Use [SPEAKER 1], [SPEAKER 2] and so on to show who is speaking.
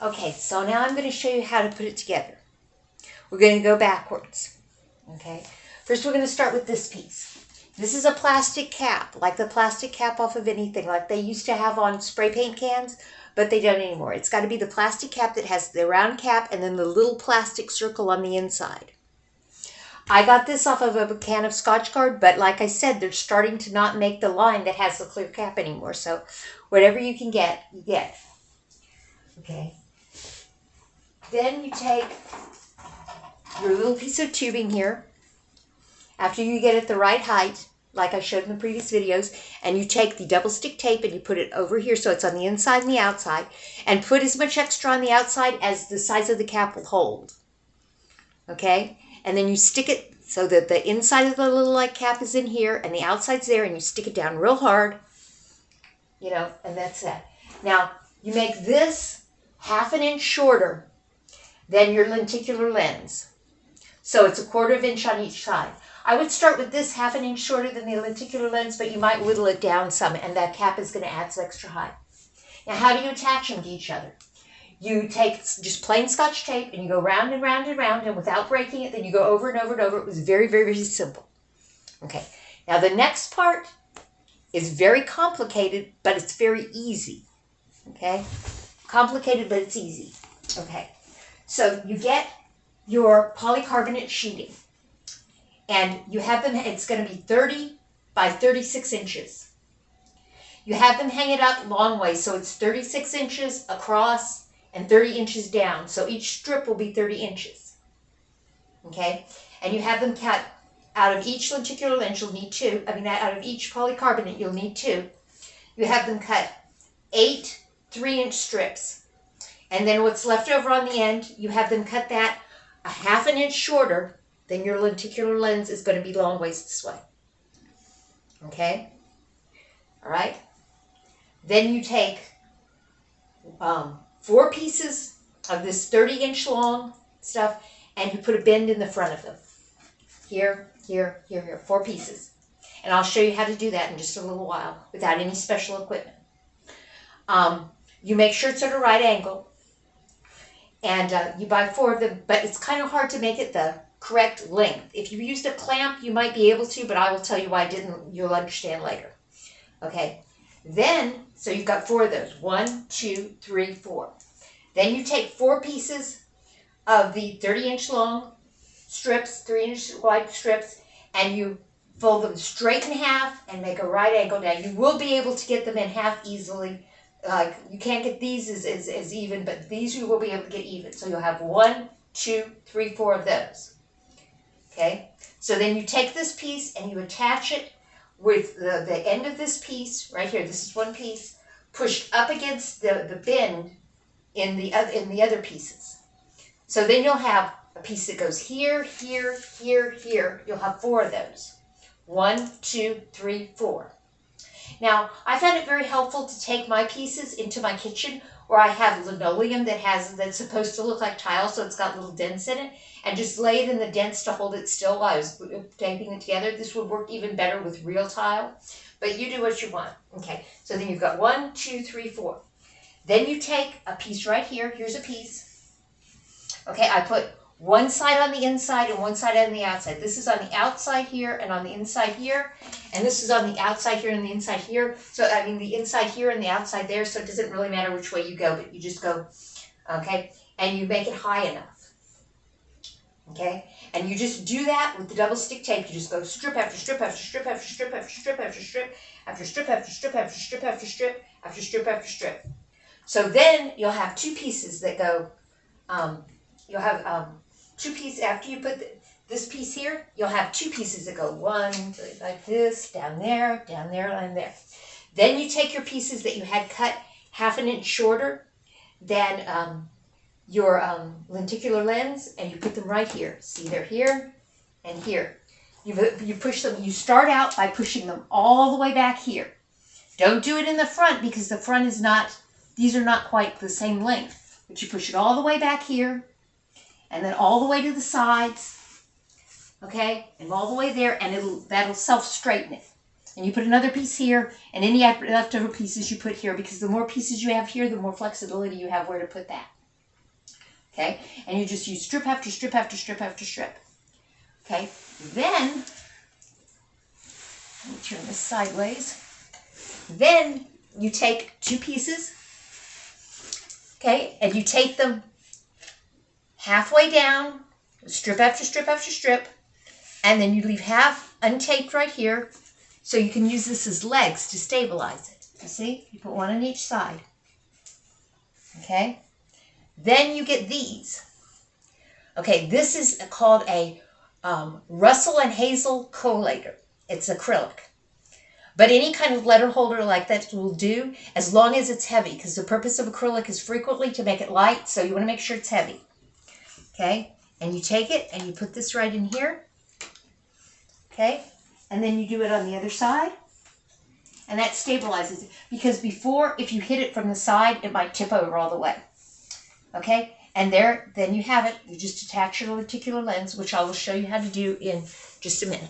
[SPEAKER 1] Okay, so now I'm going to show you how to put it together. We're going to go backwards. Okay, first we're going to start with this piece. This is a plastic cap, like the plastic cap off of anything, like they used to have on spray paint cans, but they don't anymore. It's got to be the plastic cap that has the round cap and then the little plastic circle on the inside. I got this off of a can of Scotchgard, but like I said, they're starting to not make the line that has the clear cap anymore. So whatever you can get, you get. Okay. Then you take your little piece of tubing here, after you get it the right height, like I showed in the previous videos, and you take the double stick tape and you put it over here so it's on the inside and the outside, and put as much extra on the outside as the size of the cap will hold. Okay? And then you stick it so that the inside of the little like cap is in here and the outside's there, and you stick it down real hard, you know, and that's that. Now, you make this 1/2 inch shorter than your lenticular lens. So it's 1/4 inch on each side. I would start with this 1/2 inch shorter than the lenticular lens, but you might whittle it down some, and that cap is going to add some extra height. Now, how do you attach them to each other? You take just plain Scotch tape, and you go round and round and round, and without breaking it, then you go over and over and over. It was very, very, very simple. Okay, now the next part is very complicated, but it's very easy. Okay, complicated, but it's easy. Okay, so you get your polycarbonate sheeting. And you have them, it's going to be 30 by 36 inches. You have them hang it up long ways, so it's 36 inches across and 30 inches down. So each strip will be 30 inches. Okay? And you have them cut out of each lenticular lens, you'll need 2. I mean, out of each polycarbonate, you'll need 2. You have them cut 8 3-inch strips. And then what's left over on the end, you have them cut that 1/2 inch shorter, then your lenticular lens is going to be long ways this way. Okay? All right? Then you take 4 pieces of this 30-inch long stuff, and you put a bend in the front of them. Here, here, here, here. 4 pieces. And I'll show you how to do that in just a little while without any special equipment. You make sure it's at a right angle. And you buy 4 of them, but it's kind of hard to make it the correct length. If you used a clamp, you might be able to, but I will tell you why I didn't. You'll understand later. Okay. Then, so you've got 4 of those. 1, 2, 3, 4. Then you take 4 pieces of the 30-inch long strips, 3-inch wide strips, and you fold them straight in half and make a right angle. Now, you will be able to get them in half easily. You can't get these as even, but these you will be able to get even. So you'll have 1, 2, 3, 4 of those. Okay, so then you take this piece and you attach it with the end of this piece right here. This is one piece pushed up against the bend in the other pieces. So then you'll have a piece that goes here, here, here, here. You'll have 4 of those. 1, 2, 3, 4. Now, I found it very helpful to take my pieces into my kitchen where I have linoleum that's supposed to look like tile, so it's got little dents in it, and just lay it in the dents to hold it still while I was taping it together. This would work even better with real tile, but you do what you want. Okay, so then you've got 1, 2, 3, 4. Then you take a piece right here. Here's a piece. Okay, I put one side on the inside and one side on the outside. This is on the outside here and on the inside here. And this is on the outside here and the inside here. So, I mean, the inside here and the outside there. So it doesn't really matter which way you go, but you just go, okay? And you make it high enough. Okay? And you just do that with the double stick tape. You just go strip after strip after strip after strip after strip after strip after strip after strip after strip after strip after strip after strip. So then you'll have 2 pieces that go, you'll have 2 pieces, after you put this piece here, you'll have 2 pieces that go 1, 2, like this, down there, and there. Then you take your pieces that you had cut 1/2 inch shorter than your lenticular lens, and you put them right here. See, they're here and here. You push them, you start out by pushing them all the way back here. Don't do it in the front because the front is not, these are not quite the same length. But you push it all the way back here, and then all the way to the sides, okay, and all the way there, and that'll self-straighten it. And you put another piece here, and any leftover pieces you put here, because the more pieces you have here, the more flexibility you have where to put that. Okay, and you just use strip after strip after strip after strip. Okay, then, let me turn this sideways. Then you take 2 pieces, okay, and you take them halfway down, strip after strip after strip, and then you leave half untaped right here, so you can use this as legs to stabilize it. You see? You put one on each side. Okay? Then you get these. Okay, this is called a Russell and Hazel collator. It's acrylic. But any kind of letter holder like that will do, as long as it's heavy, because the purpose of acrylic is frequently to make it light, so you want to make sure it's heavy. Okay? And you take it and you put this right in here. Okay? And then you do it on the other side. And that stabilizes it. Because before, if you hit it from the side, it might tip over all the way. Okay? And then you have it. You just attach your lenticular lens, which I will show you how to do in just a minute.